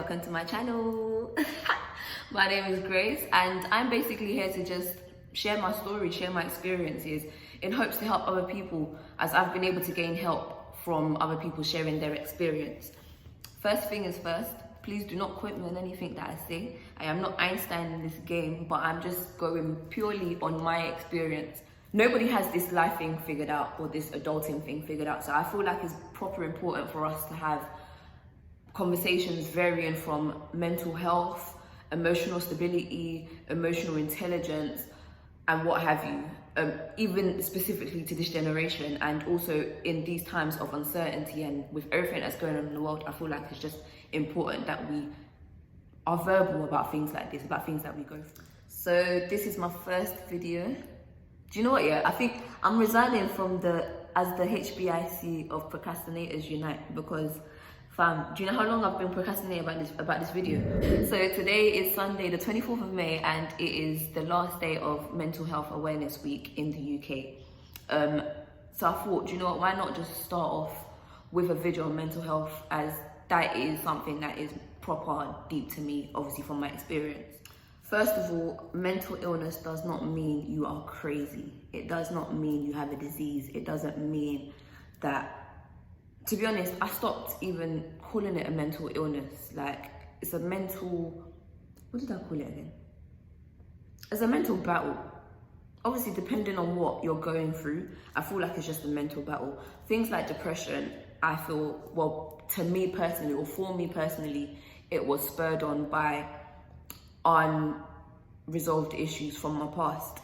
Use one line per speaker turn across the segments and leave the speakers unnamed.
welcome to my channel. My name is Grace and I'm basically here to just share my story, share my experiences in hopes to help other people, as I've been able to gain help from other people sharing their experience. First thing is first, please do not quote me on anything that I say. I am not Einstein in this game, but I'm just going purely on my experience. Nobody has this life thing figured out or this adulting thing figured out, so I feel like it's proper important for us to have conversations varying from mental health, emotional stability, emotional intelligence, and what have you, even specifically to this generation, and also in these times of uncertainty and with everything that's going on in the world. I feel like it's just important that we are verbal about things like this, about things that we go through. So this is my first video. Do you know what, yeah? I think I'm resigning from as the HBIC of Procrastinators Unite, because fam, do you know how long I've been procrastinating about this video? So today is Sunday, the 24th of May, and it is the last day of Mental Health Awareness Week in the UK. So I thought, do you know what, why not just start off with a video on mental health, as that is something that is proper deep to me, obviously from my experience. First of all, mental illness does not mean you are crazy. It does not mean you have a disease. It doesn't mean that, to be honest, I stopped even calling it a mental illness. Like, it's a mental, what did I call it again? It's a mental battle. Obviously, depending on what you're going through, I feel like it's just a mental battle. Things like depression, I feel, well, to me personally, or for me personally, it was spurred on by unresolved issues from my past.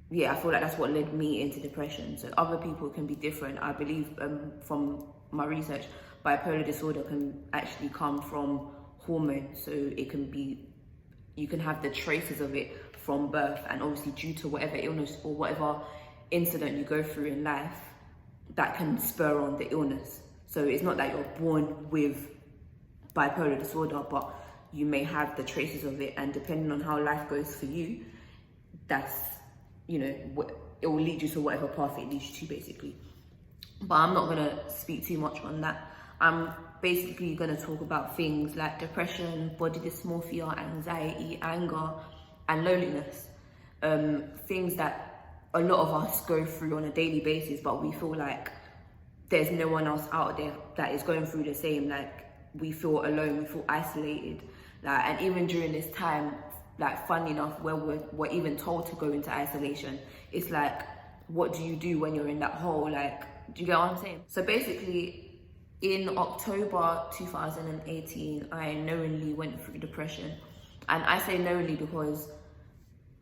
Yeah, I feel like that's what led me into depression. So other people can be different. I believe from my research, bipolar disorder can actually come from hormones. So it can be, you can have the traces of it from birth, and obviously due to whatever illness or whatever incident you go through in life, that can spur on the illness. So it's not that you're born with bipolar disorder, but you may have the traces of it, and depending on how life goes for you, that's, you know, it will lead you to whatever path it leads you to, basically. But I'm not gonna speak too much on that. I'm basically gonna talk about things like depression, body dysmorphia, anxiety, anger, and loneliness. Things that a lot of us go through on a daily basis, but we feel like there's no one else out there that is going through the same. Like, we feel alone, we feel isolated. Like, and even during this time, like, funny enough, where we're even told to go into isolation, it's like, what do you do when you're in that hole? Like, do you get what I'm saying? So basically, in October 2018, I knowingly went through depression. And I say knowingly because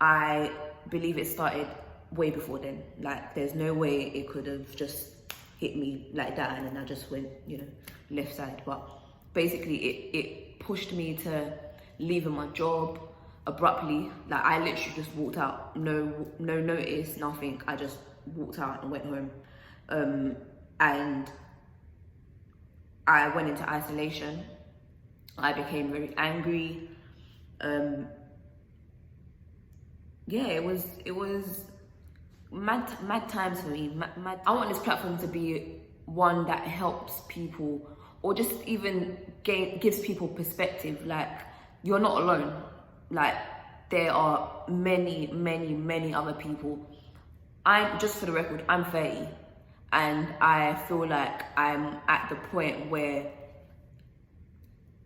I believe it started way before then. Like, there's no way it could have just hit me like that and then I just went, you know, left side. But basically it pushed me to leaving my job abruptly. Like, I literally just walked out, no notice, nothing. I just walked out and went home. And I went into isolation. I became very angry. Yeah, it was mad times for me. Mad. I want this platform to be one that helps people, or just even gives people perspective. Like, you're not alone. Like, there are many other people. Just for the record, I'm 30, and I feel like I'm at the point where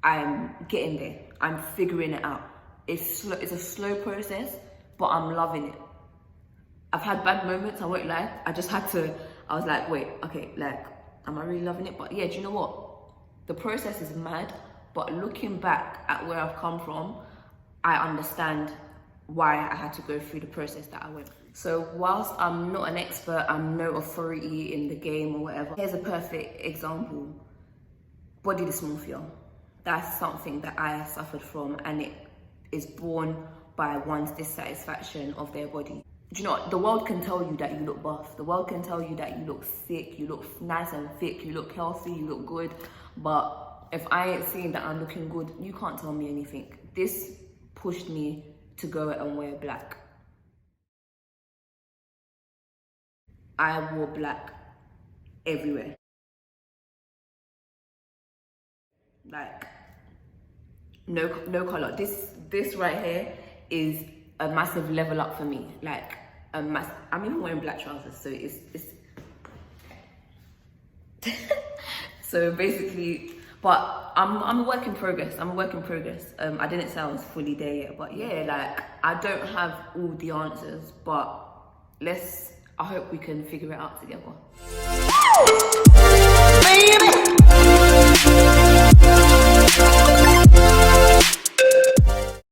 I'm getting there. I'm figuring it out. It's a slow process, but I'm loving it. I've had bad moments, I won't lie. I was like, wait, okay, like, am I really loving it? But yeah, do you know what? The process is mad, but looking back at where I've come from, I understand why I had to go through the process that I went through. So whilst I'm not an expert, I'm no authority in the game or whatever, here's a perfect example. Body dysmorphia. That's something that I suffered from, and it is born by one's dissatisfaction of their body. Do you know what? The world can tell you that you look buff. The world can tell you that you look thick, you look nice and thick, you look healthy, you look good. But if I ain't seeing that I'm looking good, you can't tell me anything. This pushed me to go and wear black. I wore black everywhere. like no color. This right here is a massive level up for me. Like I'm even wearing black trousers, so it's so basically, but I'm a work in progress. I didn't say I was fully there yet, but yeah, like I don't have all the answers, but I hope we can figure it out together. Baby.